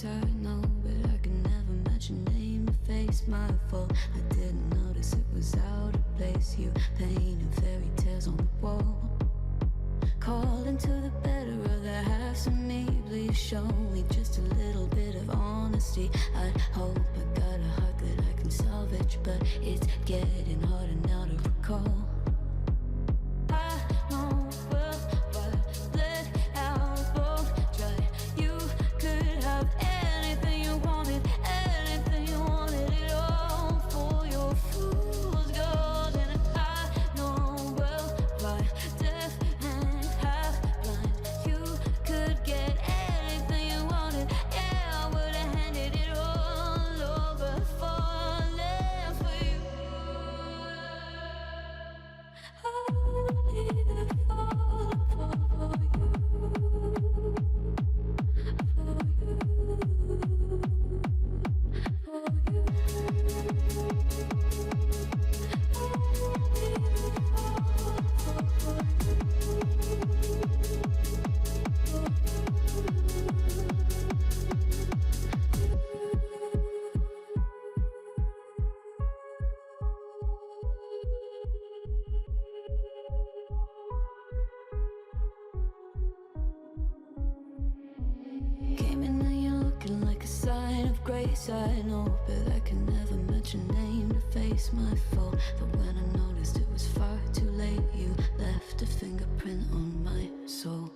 I know, but I can never match your name or face. My fault, I didn't notice it was out of place. You painted fairy tales on the wall, calling to the better of the halves of me. show me just a little bit of honesty. I'd hope I got a heart that I can salvage, but it's getting harder now to recall. I know well, but let our boat dry. You could have anything you wanted it all for your fool's gold. And I know well why deaf and half blind. You could get anything you wanted, yeah, I would have handed it all over, falling for you. Only the fall for you, for you. Came in and you're looking like a sign of grace. I know, but I can never match your name to face my fault. But when I noticed it was far too late, you left a fingerprint on my soul.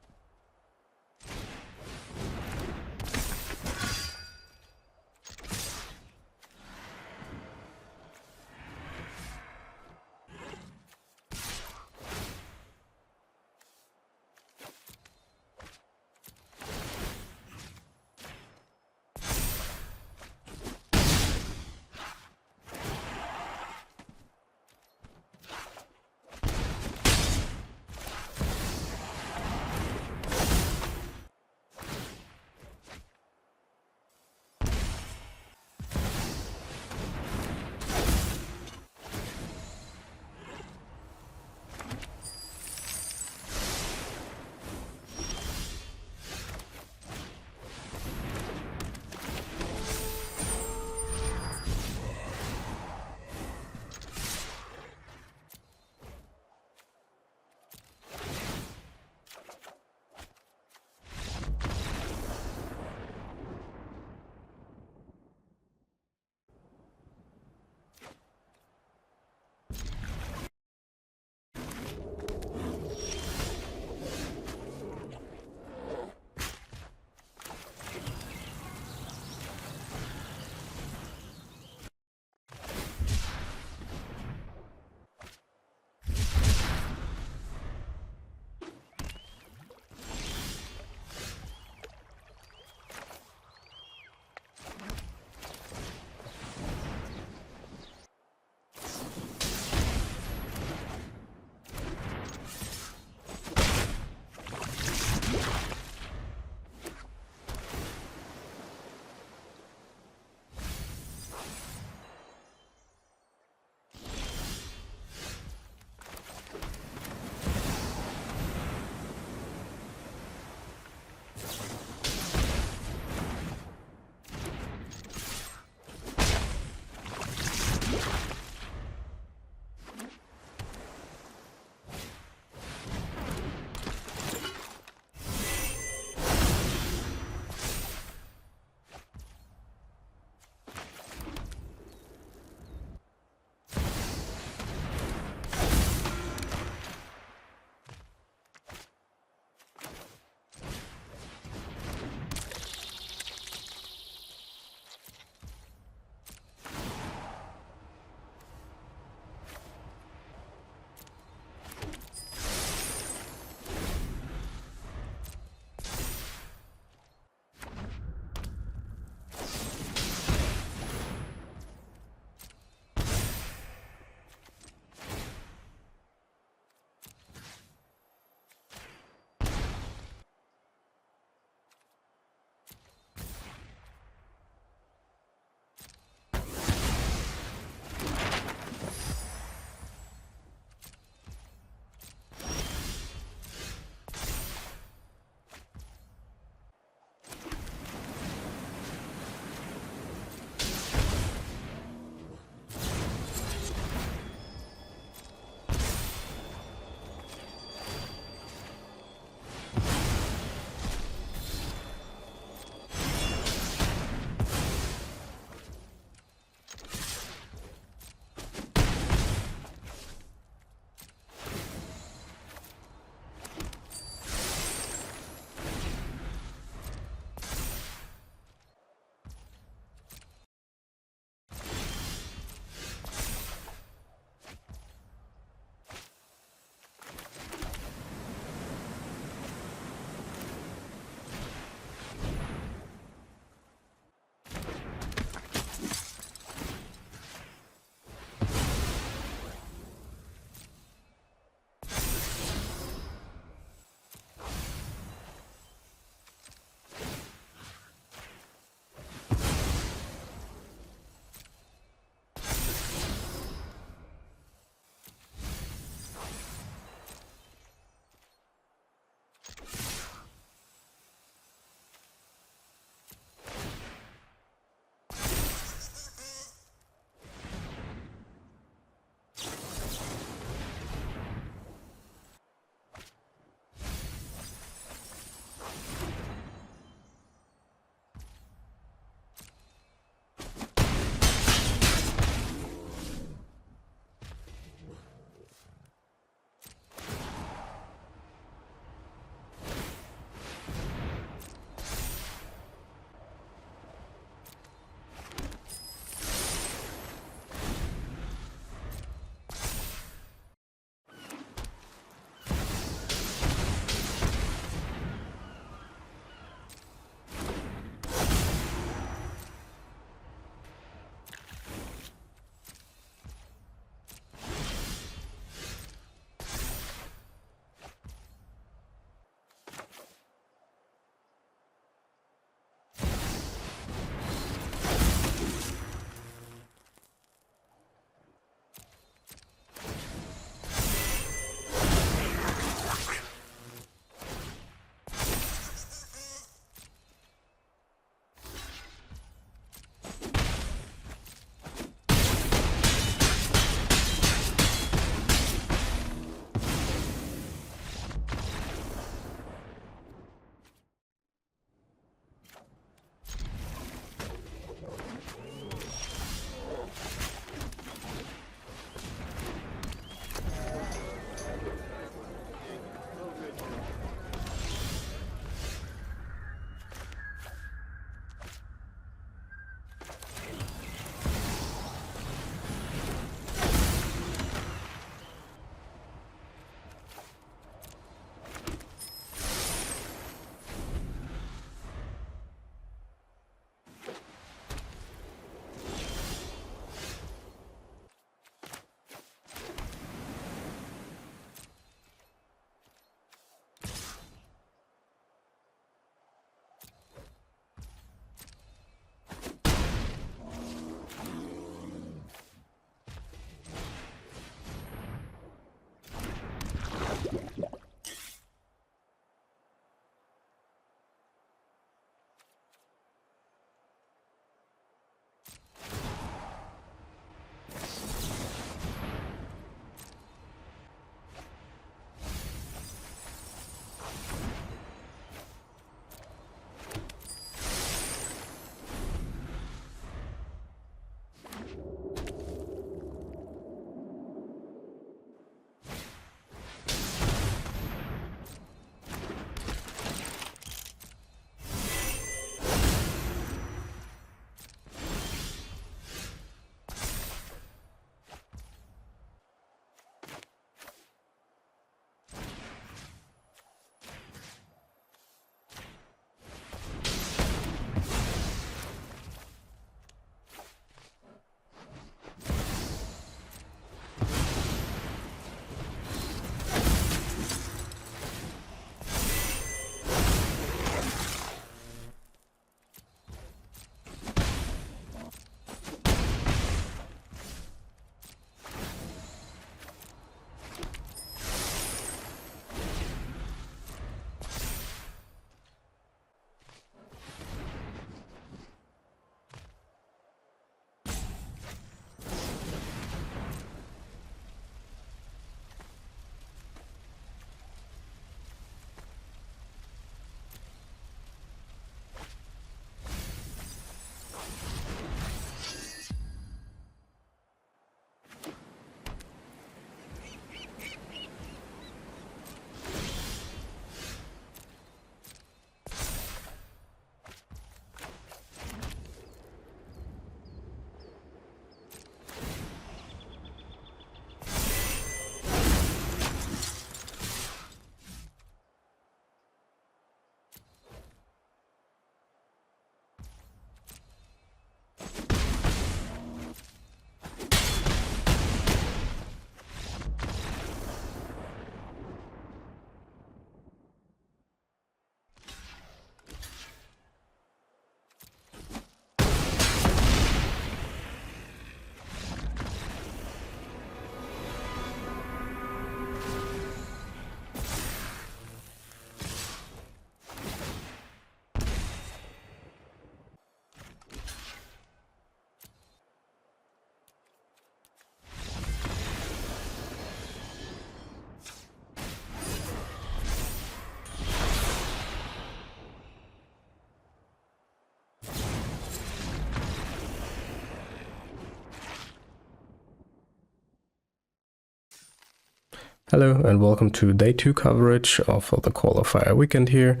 Hello and welcome to day 2 coverage of the Qualifier weekend here.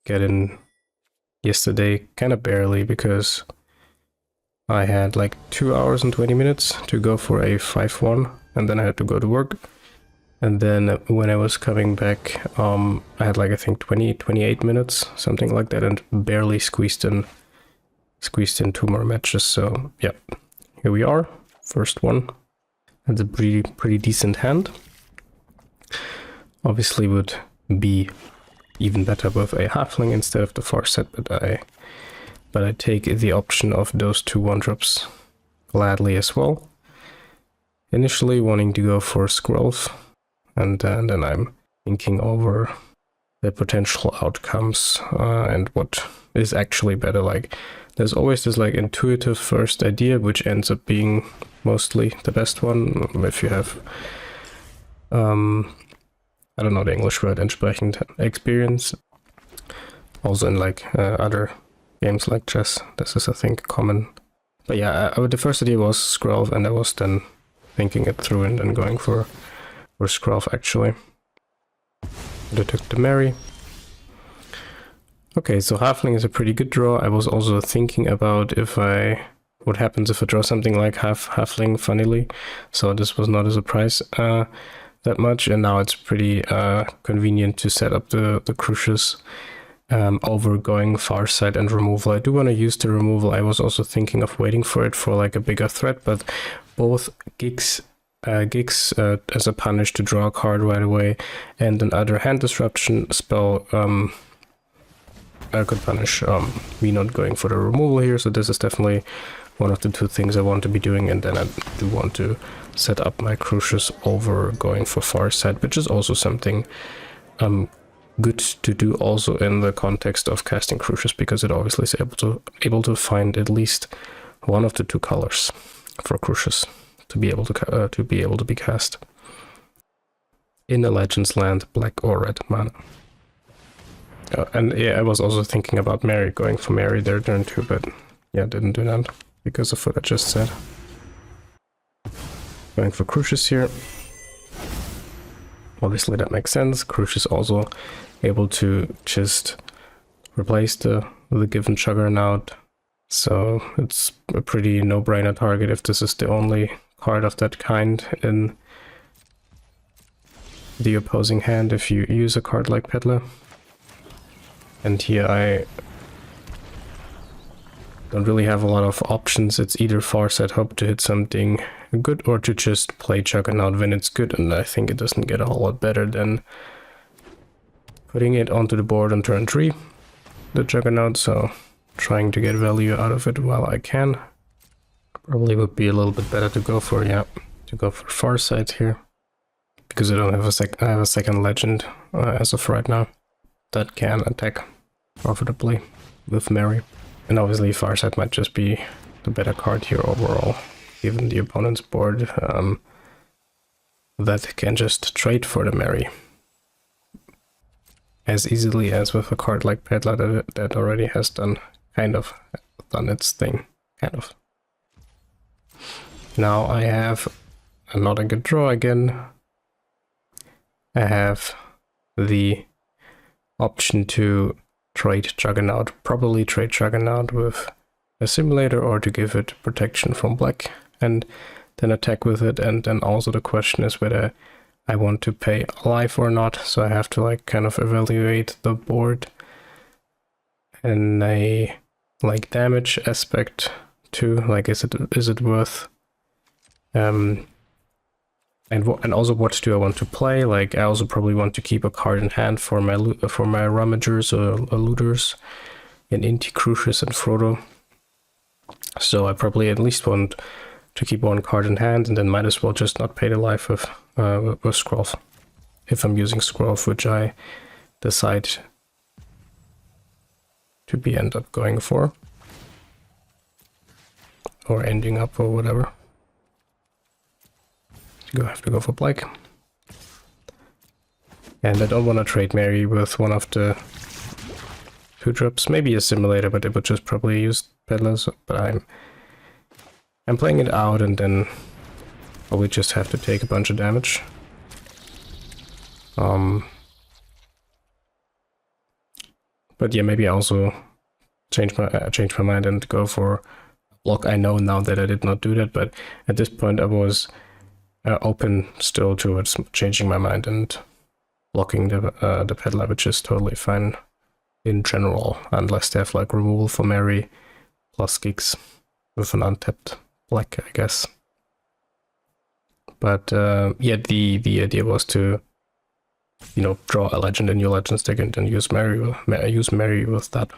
Get in yesterday kind of barely because I had like 2 hours and 20 minutes to go for a 5-1 and then I had to go to work. And then when I was coming back, I had like I think 28 minutes, something like that, and barely squeezed in 2 more matches. So yeah, here we are, first one. That's a pretty decent hand. Obviously would be even better with a Halfling instead of the far set, but I take the option of those 2 1-drops gladly as well. Initially wanting to go for Scrolf, and then I'm thinking over the potential outcomes and what is actually better. Like, there's always this like intuitive first idea, which ends up being mostly the best one. If you have, I don't know the English word, entsprechend experience. Also in like other games like chess, this is I think common. But yeah, the first idea was Scrolf, and I was then thinking it through and then going for Scrolf actually. But I took the Mary. Okay, so Halfling is a pretty good draw. I was also thinking about what happens if I draw something like Halfling, funnily. So this was not a surprise that much, and now it's pretty convenient to set up the Crucius over going far side and removal. I do want to use the removal. I was also thinking of waiting for it for like a bigger threat, but both gigs as a punish to draw a card right away, and another hand disruption spell could punish me not going for the removal here. So this is definitely one of the 2 things I want to be doing, and then I do want to set up my Crucius over going for far side, which is also something good to do also in the context of casting Crucius, because it obviously is able to find at least one of the 2 colors for Crucius to be able to be cast in a Legends land, black or red mana. And yeah, I was also thinking about Mary, going for Mary there turn 2, but yeah, didn't do that because of what I just said. Going for Crucius here. Obviously that makes sense. Crucius also able to just replace the given Juggernaut. So it's a pretty no-brainer target if this is the only card of that kind in the opposing hand, if you use a card like Peddler. And here I don't really have a lot of options. It's either far side hope to hit something good or to just play Juggernaut when it's good, and I think it doesn't get a whole lot better than putting it onto the board on turn 3, the Juggernaut, so trying to get value out of it while I can. Probably would be a little bit better to go for far side here, because I don't have I have a second legend as of right now that can attack profitably with Mary. And obviously Farsight might just be the better card here overall, given the opponent's board that can just trade for the Mary as easily as with a card like Peddler that already has done its thing, kind of. Now I have not a good draw again. I have the option to trade Juggernaut, probably trade Juggernaut with a Simulator, or to give it protection from black and then attack with it. And then also the question is whether I want to pay life or not, so I have to like kind of evaluate the board and a like damage aspect too, like is it worth and also what do I want to play. Like I also probably want to keep a card in hand for my Rummagers or Looters in Inti, Crucius and Frodo. So I probably at least want to keep 1 card in hand, and then might as well just not pay the life with Scrolf, if I'm using Scrolf, which I decide to end up going for, or ending up or whatever. You have to go for black. And I don't want to trade Mary with one of the 2-drops, maybe a Simulator, but it would just probably use Peddlers. But I'm playing it out, and then probably just have to take a bunch of damage But yeah, maybe I also change my mind and go for block. I know now that I did not do that, but at this point I was open still towards changing my mind and blocking the peddler, which is totally fine in general, unless they have like removal for Mary plus gigs with an untapped black, I guess. But yeah, the idea was to, you know, draw a legend in your Legends deck and then use Mary with that,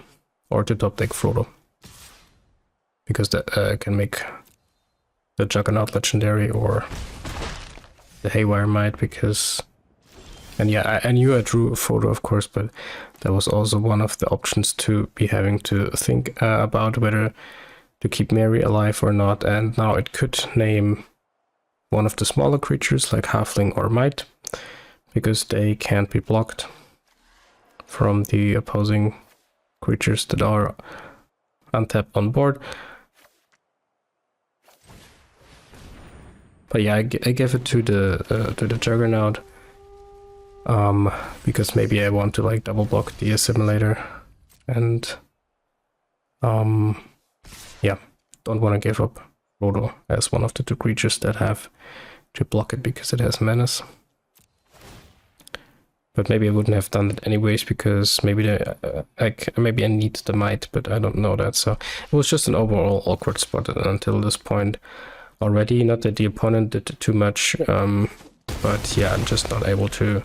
or to top deck Frodo, because that can make the Juggernaut legendary, or the Haywire might, because, and yeah, I knew I drew a Frodo, of course, but that was also one of the options to be having to think about whether to keep Mary alive or not. And now it could name one of the smaller creatures like Halfling or Might, because they can't be blocked from the opposing creatures that are untapped on board. But yeah, I gave it to the Juggernaut, because maybe I want to like double block the Assimilator, and yeah, don't want to give up Frodo as one of the two creatures that have to block it because it has menace. But maybe I wouldn't have done it anyways, because maybe maybe I need the Might, but I don't know that. So it was just an overall awkward spot until this point already. Not that the opponent did too much, but yeah, I'm just not able to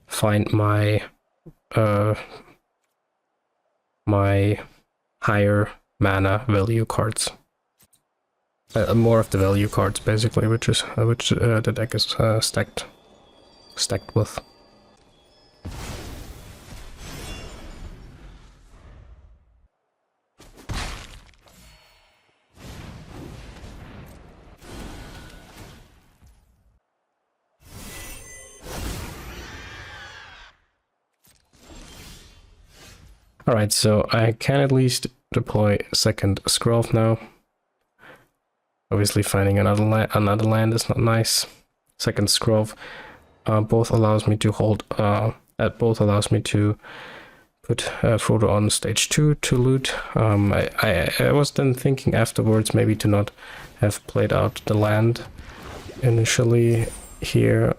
find my my higher mana value cards. More of the value cards, basically, which the deck is stacked with. Alright, so I can at least deploy a second Scroll now. Obviously finding another land is not nice. Second Scroll both allows me to hold, both allows me to put Frodo on stage 2 to loot. I was then thinking afterwards maybe to not have played out the land initially here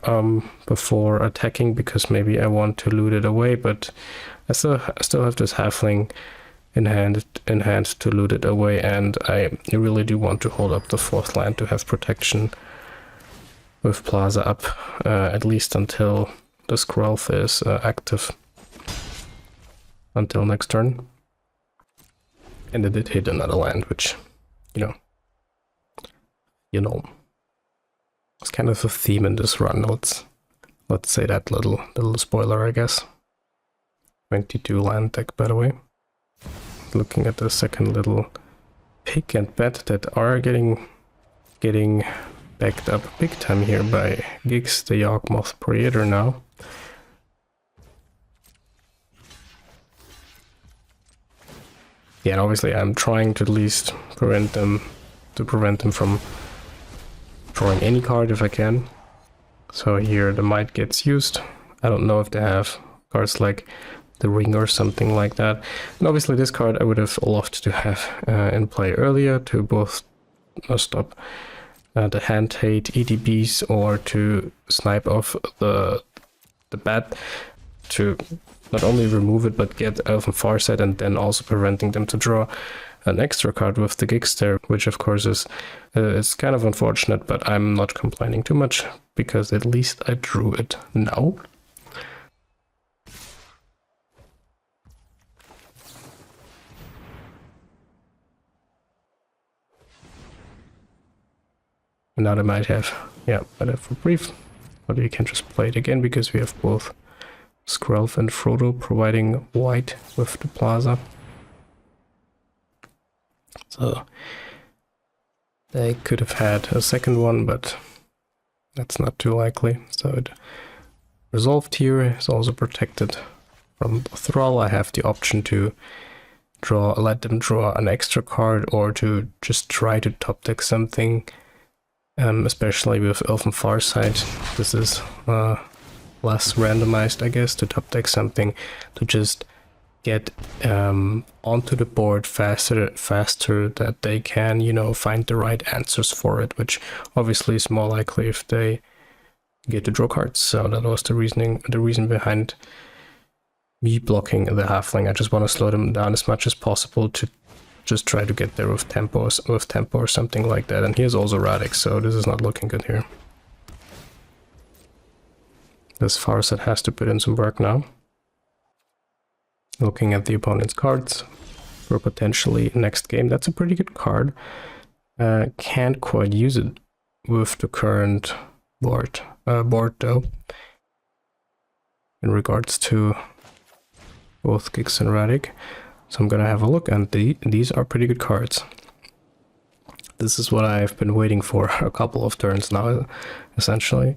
before attacking, because maybe I want to loot it away, but I still have this Halfling in hand to loot it away, and I really do want to hold up the 4th land to have protection with Plaza up, at least until the Scroll is active, until next turn. And it did hit another land, which, you know, it's kind of a theme in this run. Let's say that little spoiler, I guess. 22 land deck, by the way. Looking at the second little pick and bet that are getting backed up big time here by Giggs, the Yawgmoth Praetor now. Yeah, and obviously I'm trying to at least prevent them from drawing any card if I can. So here the Might gets used. I don't know if they have cards like the Ring or something like that. And obviously this card I would have loved to have in play earlier to both stop the hand hate EDBs, or to snipe off the bat, to not only remove it but get Elven Farsight, and then also preventing them to draw an extra card with the Giggs there, which of course is kind of unfortunate, but I'm not complaining too much because at least I drew it now. And now they might have, might have reprieve, but you can just play it again because we have both Skrelv and Frodo providing white with the Plaza. So they could have had a second one, but that's not too likely. So it resolved here, is also protected from the Thrall. I have the option to let them draw an extra card, or to just try to top deck something. Especially with Elven Farsight, this is less randomized, I guess, to top deck something to just get onto the board faster that they can, you know, find the right answers for it, which obviously is more likely if they get to draw cards. So that was the reason behind me blocking the Halfling. I just want to slow them down as much as possible to just try to get there with tempo or something like that. And here's also Radix, so this is not looking good here. This Farset has to put in some work now. Looking at the opponent's cards for potentially next game. That's a pretty good card. Can't quite use it with the current board though. In regards to both Gix and Radic. So I'm gonna have a look, and these are pretty good cards. This is what I've been waiting for a couple of turns now, essentially.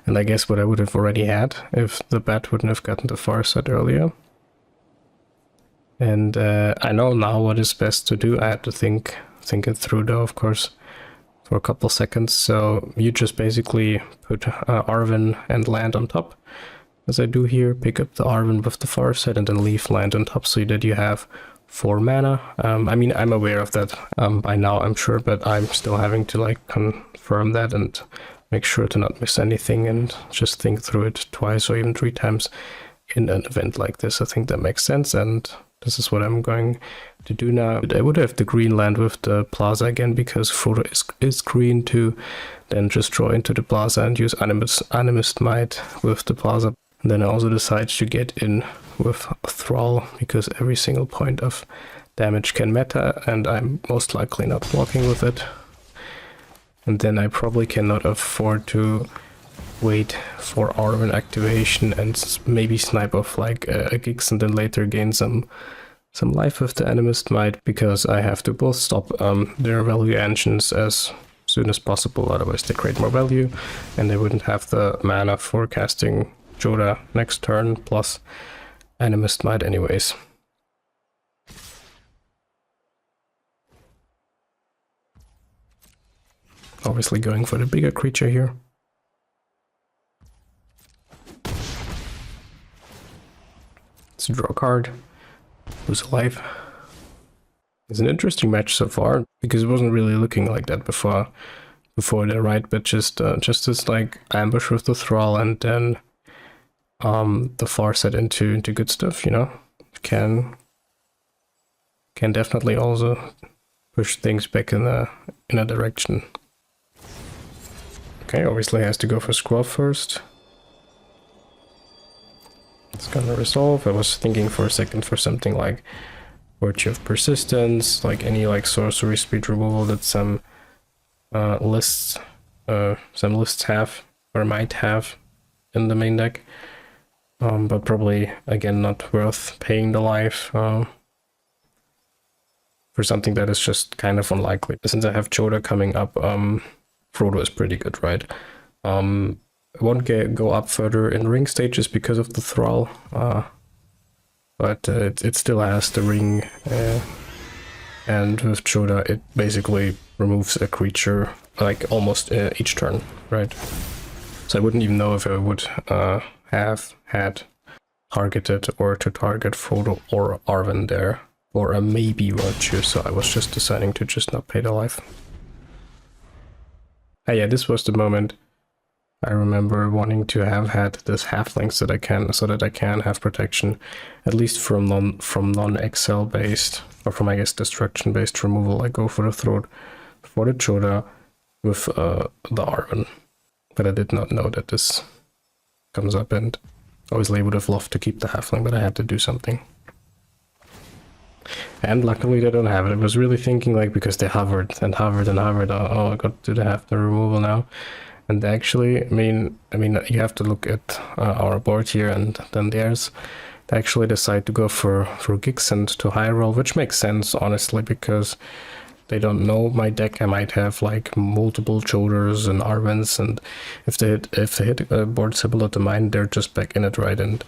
And I guess what I would have already had if the bat wouldn't have gotten the Farset earlier. And I know now what is best to do. I had to think it through though, of course, for a couple seconds. So you just basically put Arven and land on top. As I do here, pick up the Arven with the Farset and then leave land on top so that you have 4 mana. I mean, I'm aware of that by now, I'm sure, but I'm still having to like confirm that and make sure to not miss anything and just think through it twice or even 3 times in an event like this. I think that makes sense, and this is what I'm going to do now. But I would have the green land with the Plaza again because Frodo is green too. Then just draw into the Plaza and use Animist Might with the Plaza. And then I also decide to get in with Thrall because every single point of damage can matter, and I'm most likely not blocking with it. And then I probably cannot afford to wait for Arven activation and maybe snipe off like a Gix and then later gain some life with the Animist Might, because I have to both stop their value engines as soon as possible, otherwise they create more value and they wouldn't have the mana for casting Joda next turn plus Animist Might anyways. Obviously going for the bigger creature here. Let's draw a card. Who's alive? It's an interesting match so far because it wasn't really looking like that before the right, but just this like ambush with the Thrall and then the Farset into good stuff, you know, can definitely also push things back in a direction. Okay, obviously has to go for Squall first. It's gonna resolve. I was thinking for a second for something like Virtue of Persistence, like any like sorcery speed removal that some lists have or might have in the main deck. But probably again not worth paying the life for something that is just kind of unlikely. Since I have Joda coming up, Frodo is pretty good, right? I won't go up further in ring stages because of the Thrall, but it still has the ring, and with Joda it basically removes a creature like almost each turn, right? So I wouldn't even know if I would have had targeted or to target Frodo or Arven there, or a maybe Virtue, so I was just deciding to just not pay the life. Yeah, this was the moment I remember wanting to have had this Halfling so that I can have protection, at least from non-Excel based, or from I guess destruction based removal. I go for the Throat, for the Joda with the Arven, but I did not know that this comes up, and obviously I would have loved to keep the Halfling, but I had to do something. And luckily they don't have it. I was really thinking like, because they hovered and hovered and hovered, oh I got to have the removal now. And actually, I mean you have to look at our board here and then theirs. They actually decide to go for Gix and to high roll, which makes sense honestly, because they don't know my deck. I might have like multiple Joders and Arvens, and if they hit a board similar to mine, they're just back in it, right? And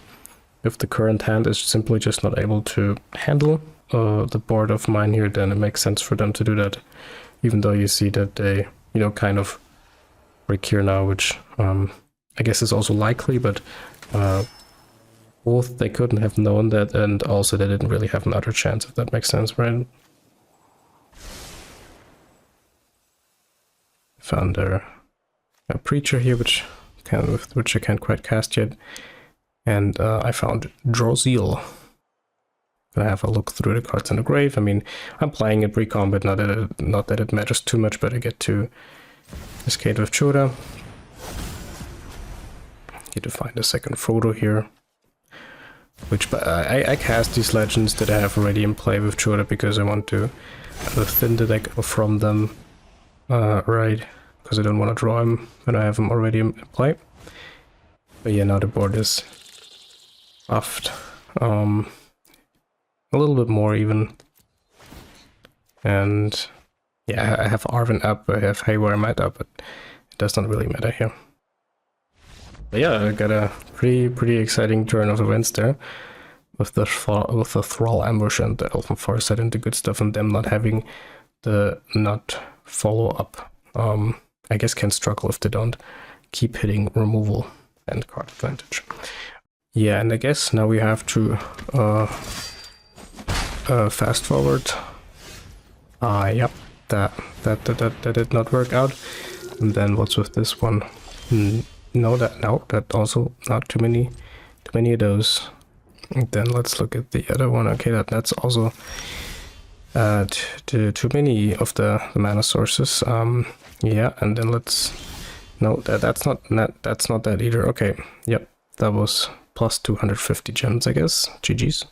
if the current hand is simply just not able to handle the board of mine here, then it makes sense for them to do that, even though you see that they, you know, kind of break here now, which I guess is also likely, but Both they couldn't have known that, and also they didn't really have another chance, if that makes sense, right? Found a preacher here, which I can't quite cast yet, and I found Draw Zeal. Gonna have a look through the cards in the grave. I mean, I'm playing it pre-combat, not that it matters too much, but I get to Cascade with Choda. Get to find a second photo here. Which I cast these legends that I have already in play with Choda because I want to thin the deck from them, right? Because I don't want to draw them when I have them already in play. But yeah, now the board is buffed. A little bit more even. And yeah, I have Arven up, I have Haywire Mat up, but it does not really matter here. But yeah, I got a pretty exciting turn of events there. With the Thrall Ambush and the Elven Farsight and the good stuff, and them not having the not follow up. I guess can struggle if they don't keep hitting removal and card advantage. Yeah, and I guess now we have to fast forward. Yep, that did not work out. And then what's with this one? No, that also not too many of those. And then let's look at the other one. Okay, that's also too many of the mana sources. Yeah, and then let's that's not that either. Okay, yep, that was plus 250 gems, I guess. GG's.